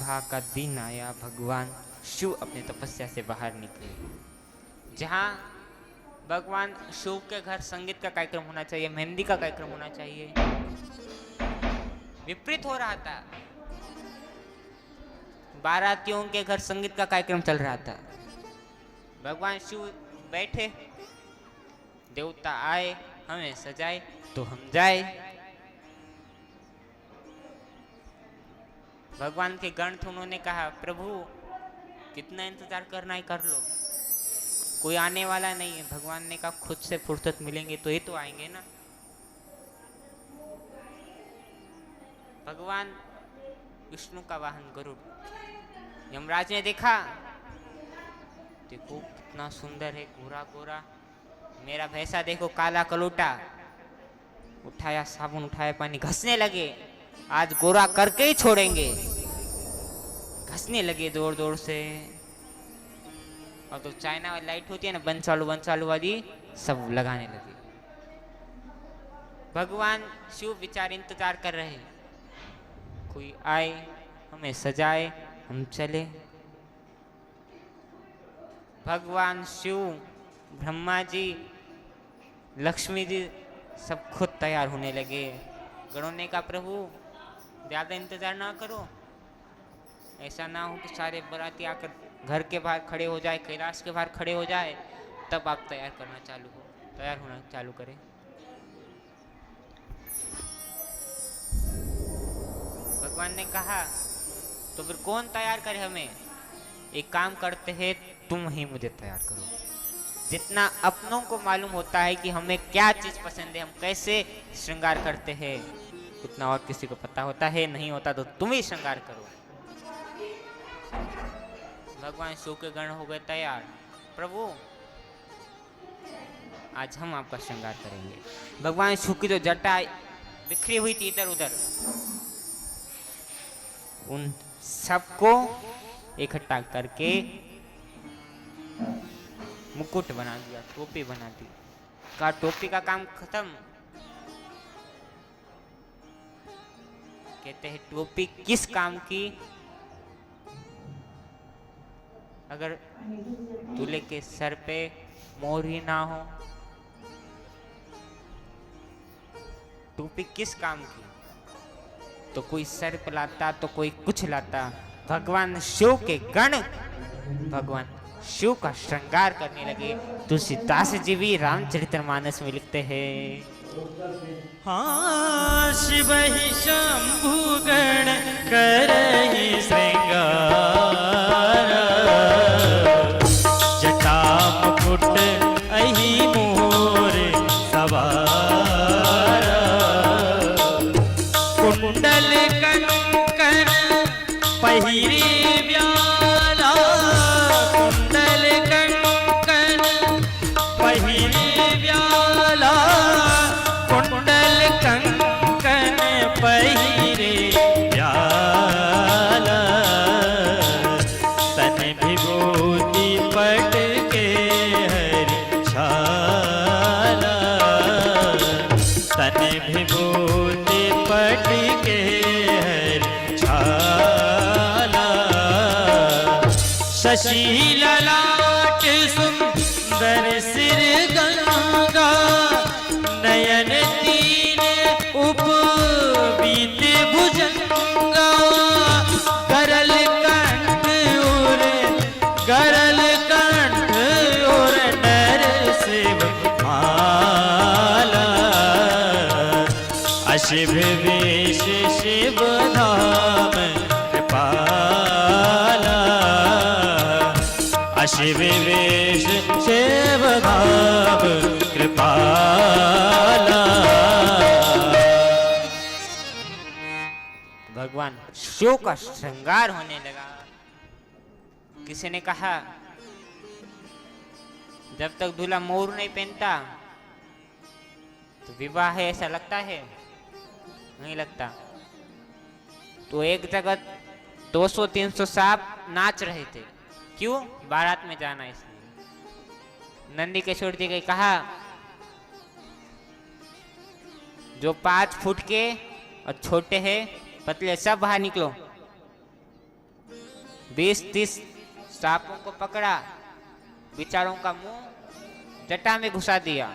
सुबह का दिन आया, भगवान शिव अपनी तपस्या से बाहर निकले। जहाँ भगवान शिव के घर संगीत का कार्यक्रम होना चाहिए, मेहंदी का कार्यक्रम होना चाहिए, विपरीत हो रहा था। बारातियों के घर संगीत का कार्यक्रम चल रहा था। भगवान शिव बैठे, देवता आए, हमें सजाए तो हम जाए। भगवान के गण थे, उन्होंने कहा प्रभु कितना इंतजार करना है कर लो, कोई आने वाला नहीं है। भगवान ने कहा खुद से फुर्सत मिलेंगे तो ये तो आएंगे ना। भगवान विष्णु का वाहन गरुड़, यमराज ने देखा, देखो कितना सुंदर है, गोरा गोरा, मेरा भैंसा देखो काला कलूटा। उठाया साबुन, उठाया पानी, घसने लगे, आज गोरा करके ही छोड़ेंगे। घसने लगे जोर जोर से। और तो चाइना वाली लाइट होती है ना, बंचालू वाली, सब लगाने लगे। भगवान शिव विचार इंतजार कर रहे, कोई आए हमें सजाए हम चले। भगवान शिव, ब्रह्मा जी, लक्ष्मी जी सब खुद तैयार होने लगे। गणों ने कहा प्रभु ज्यादा इंतजार ना करो, ऐसा ना हो कि सारे बाराती आकर घर के बाहर खड़े हो जाए, कैलाश के बाहर खड़े हो जाए, तब आप तैयार होना चालू करें। भगवान ने कहा तो फिर कौन तैयार करे हमें? एक काम करते हैं, तुम ही मुझे तैयार करो। जितना अपनों को मालूम होता है कि हमें क्या चीज पसंद है, हम कैसे श्रृंगार करते हैं, उतना और किसी को पता होता है नहीं होता, तो तुम ही श्रृंगार करो। भगवान शिव के गण हो गए तैयार। प्रभु आज हम आपका श्रृंगार करेंगे। भगवान शिव की जो जटा बिखरी हुई थी इधर उधर, उन सबको इकट्ठा करके मुकुट बना दिया, टोपी बना दी। कहा टोपी का काम खत्म। कहते हैं टोपी किस काम की? अगर दूल्हे के सर पे मोर ही ना हो, टोपी किस काम की? तो कोई सर पे लाता तो कोई कुछ लाता। भगवान शिव के गण भगवान शिव का श्रृंगार करने लगे। तुलसीदास जी भी रामचरितमानस में लिखते हैं, हाँ शिव ही शंभु गण करहि श्रृंगार, जटा मुकुट अहि मोर सवार, कुंडल कंकण पहिरे व्याला, कुंडल कंकण पहिरे व्याला, कुंडल कंकण पहिरे व्याला, तन विभूति पट के हरि छाला, तन विभूति पट के हरि छाला, शशि ललाट सुंदर सिर गंगा, नयन तीन उपवीत भुजंगा, गरल कंठ और नर शिव माला, अशिव वेश शिव धाम कृपाला, अशिव वेश शिव धाम कृपाला। भगवान शिव का श्रृंगार होने लगा। किसी ने कहा जब तक दूल्हा मोर नहीं पहनता तो विवाह है ऐसा लगता है? नहीं लगता। तो एक जगह 200-300 सांप नाच रहे थे, क्यों? बारात में जाना इसलिए। नंदी किशोर जी ने कहा जो 5 फुट के और छोटे हैं, पतले, सब बाहर निकलो। 20-30 सांपों को पकड़ा, बेचारों का मुंह जटा में घुसा दिया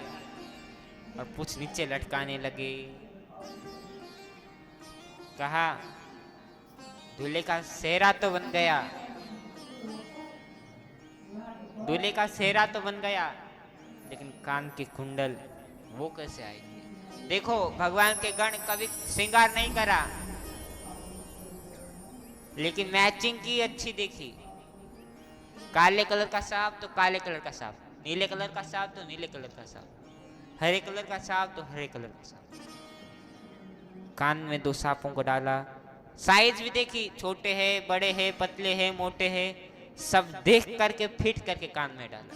और पूछ नीचे लटकाने लगे। कहा दूल्हे का सेहरा तो बन गया, दूल्हे का सेहरा तो बन गया, लेकिन कान की कुंडल वो कैसे आएगी? देखो भगवान के गण कभी श्रृंगार नहीं करा, लेकिन मैचिंग की अच्छी देखी। काले कलर का सांप तो काले कलर का सांप, नीले कलर का सांप तो नीले कलर का सांप, हरे कलर का सांप तो हरे कलर का सांप। कान में 2 सांपों को डाला, साइज भी देखी, छोटे हैं, बड़े हैं, पतले हैं, मोटे हैं, सब देख करके फिट करके कान में डाला।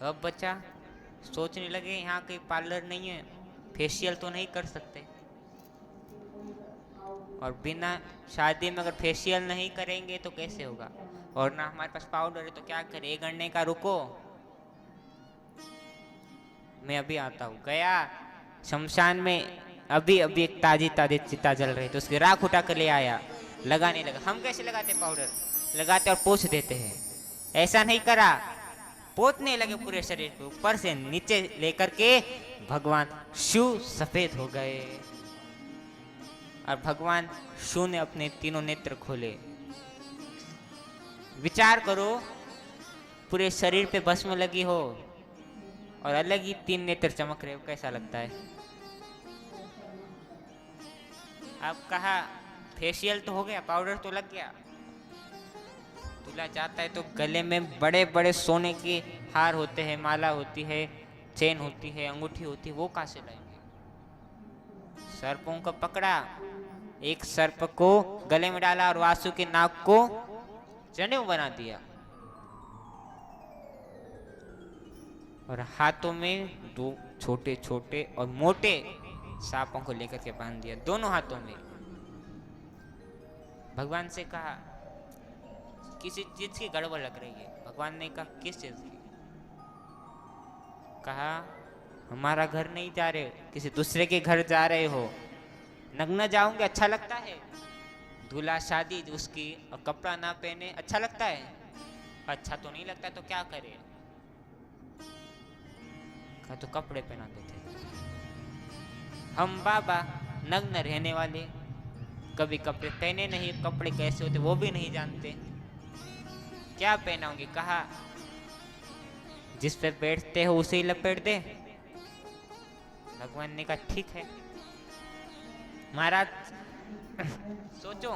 अब बच्चा सोचने लगे यहाँ कोई पार्लर नहीं है, फेशियल तो नहीं कर सकते, और बिना शादी में अगर फेशियल नहीं करेंगे तो कैसे होगा, और ना हमारे पास पाउडर है तो क्या करें। 1 घंटे का रुको, मैं अभी आता हूँ। गया शमशान में, अभी अभी एक ताजी चिता जल रही, तो उसकी राख उठा कर ले आया, लगाने लगा। हम कैसे लगाते पाउडर, लगाते और पोंछ देते हैं, ऐसा नहीं करा, पोतने लगे पूरे शरीर को, ऊपर से नीचे लेकर के भगवान शिव सफेद हो गए। और भगवान शिव ने अपने 3 नेत्र खोले। विचार करो, पूरे शरीर पे भस्म लगी हो और अलग ही 3 नेत्र चमक रहे हो, कैसा लगता है? अब कहा फेशियल तो हो गया, पाउडर तो लग गया, दूल्हा जाता है तो गले में बड़े बड़े सोने के हार होते हैं, माला होती है, चेन होती है, अंगूठी होती है, वो कहाँ से लाएंगे? सर्पों को पकड़ा, एक सर्प को गले में डाला और वासु के नाक को जनेऊ बना दिया, और हाथों में 2 छोटे छोटे और मोटे सांपों को लेकर के बांध दिया, दोनों हाथों में। भगवान से कहा किसी चीज की गड़बड़ लग रही है। भगवान ने कहा किस चीज की? कहा हमारा घर नहीं जा रहे, किसी दूसरे के घर जा रहे हो। नग्न जाओगे अच्छा लगता है? दूल्हा शादी उसकी और कपड़ा ना पहने अच्छा लगता है? अच्छा तो नहीं लगता, तो क्या करे? कहा तो कपड़े पहना देते। हम बाबा नग्न रहने वाले, कभी कपड़े पहने नहीं, कपड़े कैसे होते वो भी नहीं जानते, क्या पहनाओगे? कहा जिस पे बैठते हो उसे ही लपेट दे। भगवान ने कहा ठीक है। महाराज सोचो,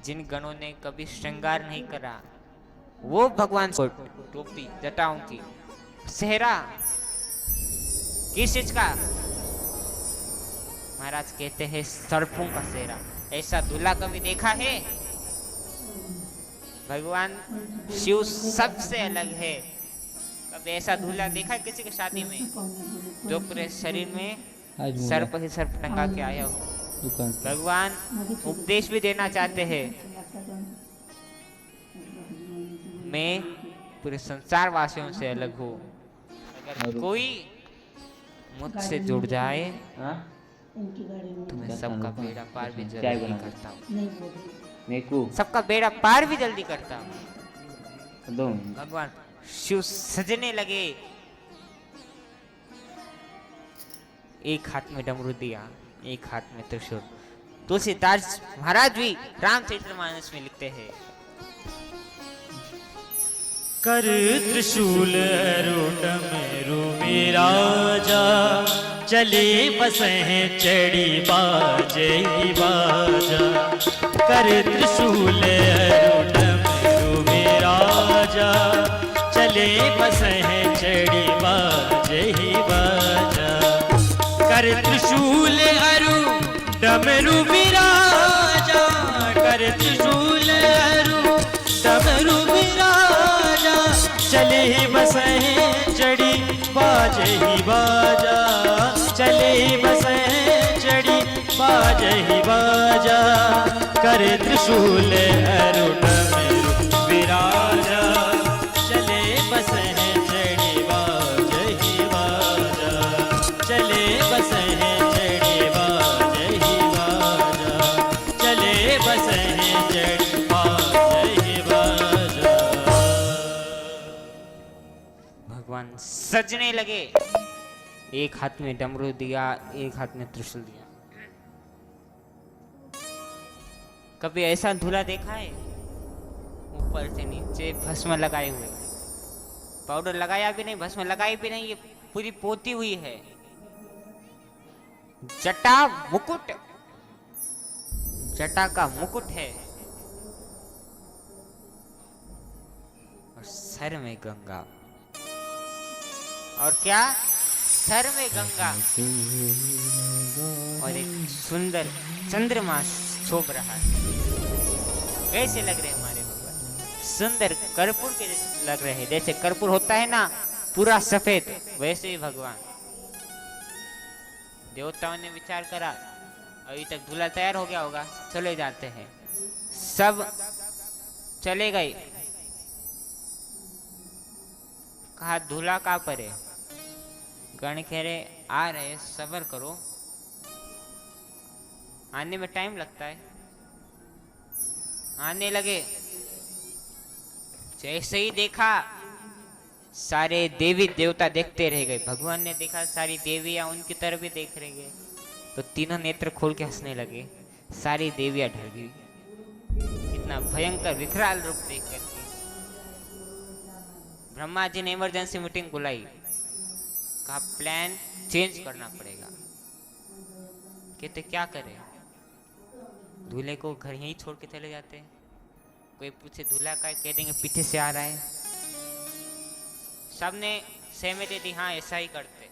जिन गणों ने कभी श्रृंगार नहीं करा, वो भगवान को टोपी, जटाओं की, सेहरा, किस चीज का? महाराज कहते हैं सर्पों का सेहरा। ऐसा दूल्हा कभी देखा है? भगवान शिव सबसे अलग है। कभी ऐसा दूल्हा देखा है किसी की शादी में जो पूरे शरीर में सर्प ही सर्प टंगा के आया हो? भगवान उपदेश भी देना चाहते हैं, मैं पूरे संसार वासियों से अलग हूँ। अगर कोई मुझसे जुड़ जाए तो मैं सबका बेड़ा पार भी जल्दी करता हूँ, सबका बेड़ा पार भी जल्दी करता हूँ। भगवान शिव सजने लगे, एक हाथ में डमरू दिया, एक हाथ में त्रिशूल। तुलसीदास महाराज भी रामचरितमानस में लिखते हैं, कर त्रिशूल डमरू विराजा, चले बसें चढ़ी बाजे ही बाजा। कर त्रिशूल डमरू विराजा, चले बसें चढ़ी बाजे ही बाजा। कर त्रिशूल अरु डमरू विराजा, कर त्रिशूल अरु डमरू विराजा, चले बसें चढ़ी बाजे ही बाजा। चले बसें चढ़ी बाजे ही बाजा। कर त्रिशूल अरु डमरू विराजा, चले बसें चढ़ी बाजे ही बाजा। चले बसें चढ़ी बाजे ही बाजा। सजने लगे। एक हाथ में डमरू दिया, एक हाथ में त्रिशूल दिया। कभी ऐसा दूल्हा देखा है? ऊपर से नीचे भस्म लगाए हुए, पाउडर लगाया भी नहीं, भस्म लगाई भी नहीं, ये पूरी पोती हुई है। जटा मुकुट, जटा का मुकुट है और सर में गंगा। और क्या? सर में गंगा और एक सुंदर चंद्रमा शोभ रहा है। कैसे लग रहे हमारे भगवान? सुंदर कर्पूर के जैसे लग रहे हैं। जैसे कर्पूर होता है ना पूरा सफेद, वैसे ही भगवान। देवताओं ने विचार करा, अभी तक दूल्हा तैयार हो गया होगा, चले जाते हैं। सब चले गए। कहा दूल्हा कहाँ पर है? गण कह रहे आ रहे, सब्र करो, आने में टाइम लगता है। आने लगे। जैसे ही देखा, सारे देवी देवता देखते रह गए। भगवान ने देखा सारी देवियां उनकी तरफ भी देख रह गए, तो तीनों नेत्र खोल के हंसने लगे। सारी देवियां डर गई, इतना भयंकर विकराल रूप देख करके। ब्रह्मा जी ने इमरजेंसी मीटिंग बुलाई। कहा प्लान चेंज करना पड़ेगा। कहते क्या करें? दूल्हे को घर यहीं छोड़ के चले जाते हैं। कोई पूछे दूल्हा का, कह देंगे पीछे से आ रहा है। सबने सहमति दी, हाँ ऐसा ही करते।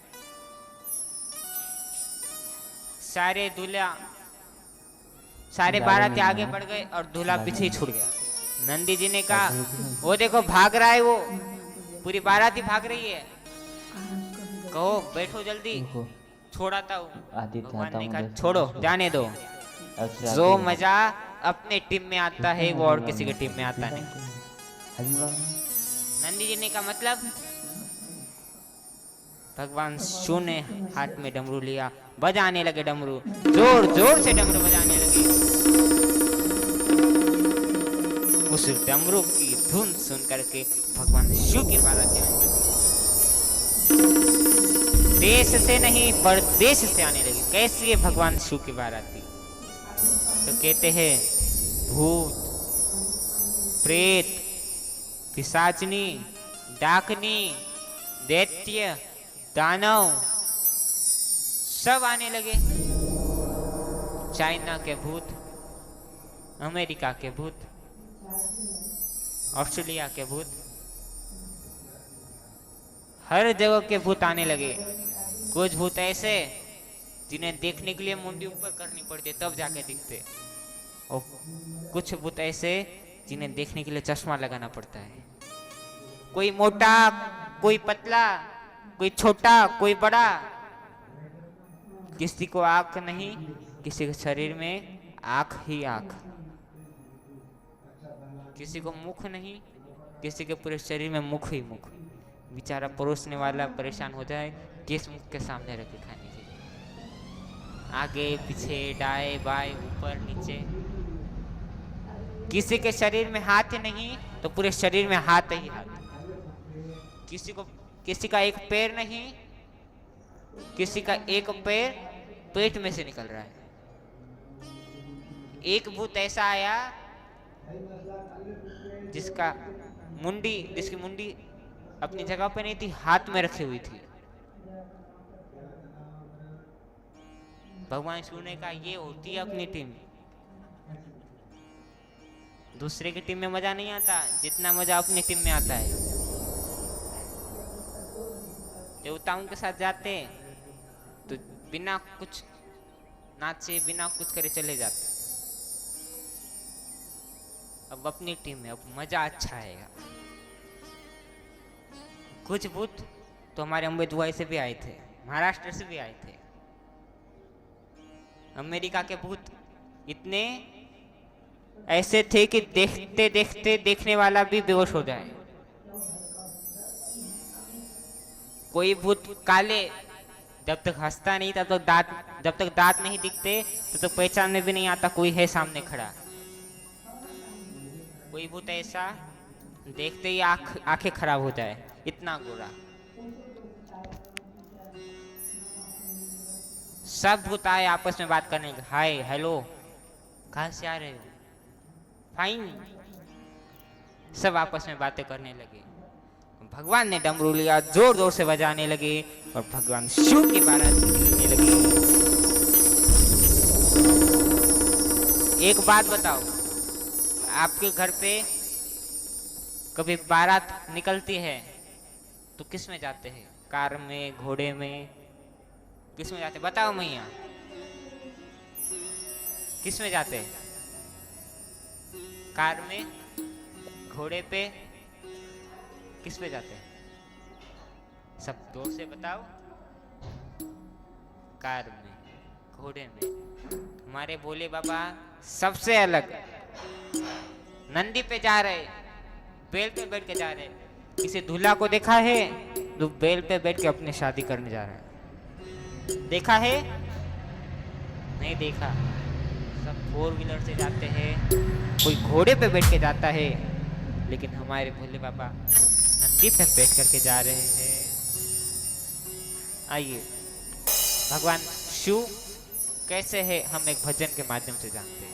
सारे दूल्हा, सारे बाराती आगे बढ़ गए और दूल्हा पीछे ही छूट गया। नंदी जी ने कहा वो देखो भाग रहा है, वो पूरी बाराती भाग रही है, कहो बैठो जल्दी, छोड़ाता हूँ। भगवान ने कहा छोड़ो, जाने दो। जो मजा अपने टीम में आता है वो और किसी की टीम में आता नहीं। नंदी जी ने कहा मतलब? भगवान शिव ने हाथ में डमरू लिया, बजाने लगे डमरू, जोर जोर से डमरू बजाने लगे। उस डमरू की धुन सुन करके भगवान शिव की बाराती आने लगी। देश से नहीं परदेश से आने लगी। कैसी है भगवान शिव की बाराती? तो कहते हैं भूत, प्रेत, पिशाचनी, डाकनी, दैत्य, दानव सब आने लगे। चाइना के भूत, अमेरिका के भूत, ऑस्ट्रेलिया के भूत, हर जगह के भूत आने लगे। कुछ भूत ऐसे जिन्हें देखने के लिए मुंडी ऊपर करनी पड़ती है तब जाके दिखते, और कुछ भूत ऐसे जिन्हें देखने के लिए चश्मा लगाना पड़ता है। कोई मोटा, कोई पतला, कोई छोटा, कोई बड़ा, किसी को आंख नहीं, किसी के शरीर में आंख ही आंख, किसी को मुख नहीं, किसी के पूरे शरीर में मुख ही मुख। बेचारा परोसने वाला परेशान हो जाए, किस मुख के सामने रखे खाने के लिए, आगे पीछे दाएं बाएं ऊपर नीचे। किसी के शरीर में हाथ नहीं तो पूरे शरीर में हाथ ही हाथ। किसी का एक पैर नहीं, किसी का एक पैर पेट में से निकल रहा है। एक भूत ऐसा आया जिसकी मुंडी अपनी जगह पे नहीं थी, हाथ में रखी हुई थी। भगवान शिव ने कहा ये होती है अपनी टीम। दूसरे की टीम में मजा नहीं आता जितना मजा अपनी टीम में आता है। देवताओं के साथ जाते तो बिना कुछ नाचे, बिना कुछ करे चले जाते। अब अपनी टीम में अब मजा अच्छा आएगा। कुछ भूत तो हमारे अम्बे दुआई से भी आए थे, महाराष्ट्र से भी आए थे। अमेरिका के भूत इतने ऐसे थे कि देखते देखते देखने वाला भी बेहोश हो जाए। कोई भूत काले, जब तक हंसता नहीं तब तक जब तक दांत नहीं दिखते तब तक पहचान में भी नहीं आता कोई है सामने खड़ा। कोई भूत ऐसा देखते ही आंखें खराब हो जाए, इतना गोरा। सब भूत आए आपस में बात करने लगे। हाय हेलो, कहाँ से आ रहे हो? फाइन। सब आपस में बातें करने लगे। भगवान ने डमरू लिया, जोर जोर से बजाने लगे और भगवान शिव की बारात निकलने लगी। एक बात बताओ, आपके घर पे कभी बारात निकलती है तो किस में जाते हैं? कार में, घोड़े में, किस में जाते? बताओ मैया, किस में जाते हैं? कार में, घोड़े पे, किस पे जाते हैं? सब जोर से बताओ। कार में, घोड़े में। हमारे भोले बाबा सबसे अलग, नंदी पे जा रहे, बैल पे बैठ के जा रहे। किसी दूल्हा को देखा है जो बैल पे बैठ के अपनी शादी करने जा रहा है? देखा है? नहीं देखा। सब 4 व्हीलर से जाते हैं, कोई घोड़े पे बैठ के जाता है, लेकिन हमारे भोले बाबा नंदी पे बैठ करके जा रहे हैं। आइए, भगवान शिव कैसे है हम एक भजन के माध्यम से जानते हैं।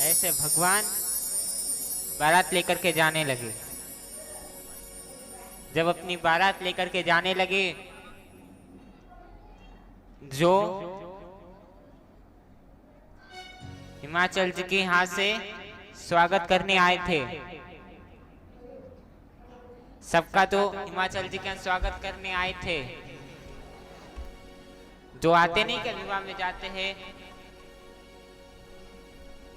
ऐसे भगवान बारात लेकर के जाने लगे। जब अपनी बारात लेकर के जाने लगे, जो हिमाचल जी के यहाँ से स्वागत करने आए थे, सबका तो हिमाचल जी के स्वागत करने आए थे। जो आते नहीं के विवाह में जाते हैं,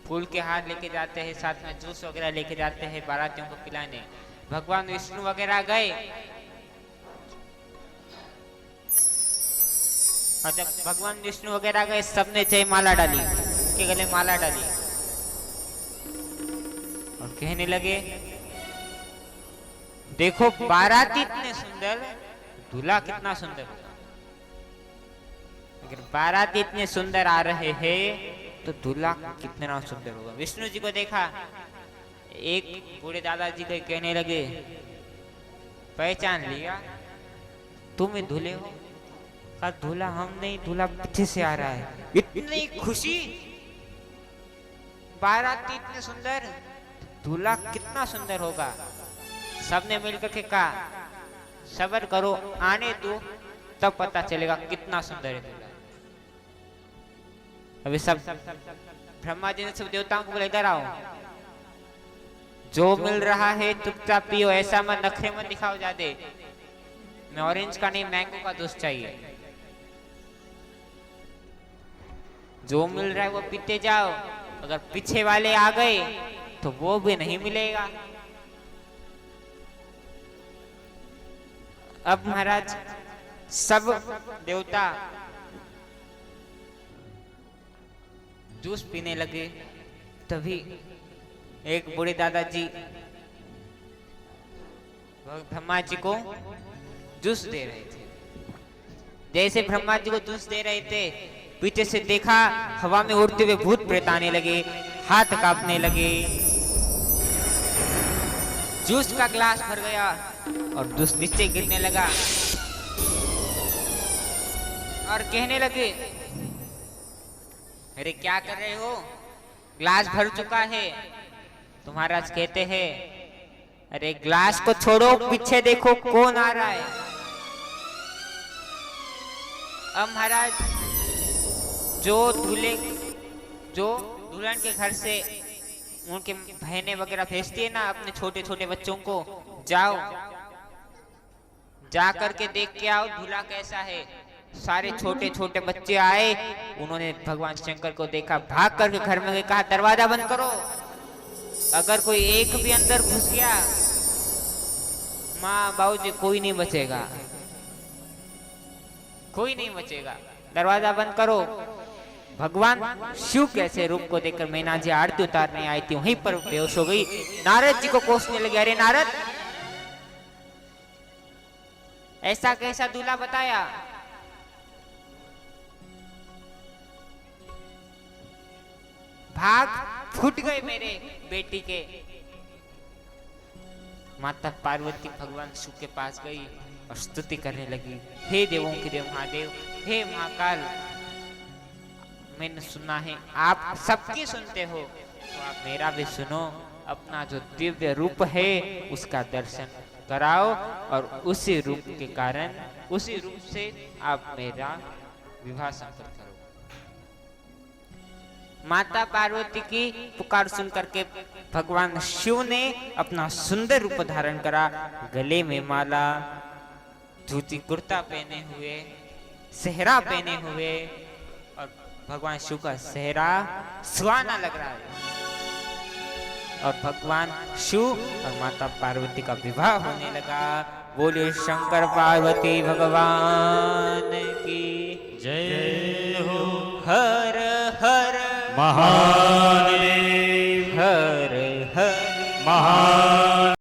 फूल के हार लेके जाते हैं, साथ में जूस वगैरह लेके जाते हैं बारातियों को पिलाने। भगवान विष्णु वगैरह गए और जब भगवान विष्णु वगैरह गए, सबने जय माला डाली, के गले माला डाली और कहने लगे, देखो बाराती इतने सुंदर, दूल्हा कितना सुंदर होगा। अगर बाराती इतने सुंदर आ रहे हैं तो दूल्हा कितना सुंदर होगा। विष्णु जी को देखा, एक बूढ़े दादाजी को कहने लगे, पहचान लिया, तुम ही दूल्हे हो? कहा दूल्हा हम नहीं, दूल्हा पीछे से आ रहा है। इतनी खुशी, बाराती इतने सुंदर, दूल्हा कितना सुंदर होगा। सबने मिलकर के कहा, सब्र करो, आने दो, तब पता चलेगा कितना सुंदर है दूल्हा। अभी सब ब्रह्मा जी ने सब देवताओं को बोले, इधर आओ, जो मिल रहा है चुपचाप पियो, ऐसा मत नखरे मत दिखाओ ज्यादा। मैं ऑरेंज का नहीं, मैंगो का जूस चाहिए। जो मिल रहा है वो पीते जाओ, अगर पीछे वाले आ गए तो वो भी नहीं मिलेगा। अब महाराज सब देवता जूस पीने लगे। तभी एक बूढ़े दादाजी ब्रह्मा जी को जूस दे रहे थे। जैसे ब्रह्मा जी को जूस दे रहे थे, पीछे से देखा हवा में उड़ते हुए भूत प्रेत आने लगे, हाथ कांपने लगे। जूस का ग्लास भर गया और जूस नीचे गिरने लगा और कहने लगे, अरे क्या कर रहे हो, ग्लास भर चुका है। तो महाराज कहते हैं, अरे ग्लास को छोड़ो, पीछे देखो कौन आ रहा है। अब महाराज जो दुल्हन के घर से उनके बहनें वगैरह भेजती है ना अपने छोटे छोटे बच्चों को, जाओ जा करके देख के आओ दूल्हा कैसा है। सारे छोटे छोटे बच्चे आए, उन्होंने भगवान शंकर को देखा, भाग करके घर में गए, कहा दरवाजा बंद करो, अगर कोई एक भी अंदर घुस गया, माँ बाबूजी कोई नहीं बचेगा, कोई नहीं बचेगा, दरवाजा बंद करो। भगवान शिव कैसे रूप को देखकर मैना जी आरती उतारने आई थी, वहीं पर बेहोश हो गई। नारद जी को कोसने लगे, अरे नारद, ऐसा कैसा दूल्हा बताया? भाग फूट गए मेरे बेटी के। माता पार्वती भगवान शिव के पास गई और स्तुति करने लगी, हे देवों के देव महादेव, हे महाकाल, मैंने सुना है आप सबकी सुनते हो, तो आप मेरा भी सुनो, अपना जो दिव्य रूप है उसका दर्शन कराओ और उसी रूप के कारण, उसी रूप से आप मेरा विवाह संपन्न करो। माता पार्वती की पुकार सुन करके भगवान शिव ने अपना सुंदर रूप धारण करा, गले में माला, धोती कुर्ता पहने हुए, सेहरा पहने हुए, और भगवान शिव का सेहरा सुहाना लग रहा है, और भगवान शिव और माता पार्वती का विवाह होने लगा। बोले शंकर पार्वती भगवान की जय हो। हर हर महादेव हर हर महादेव।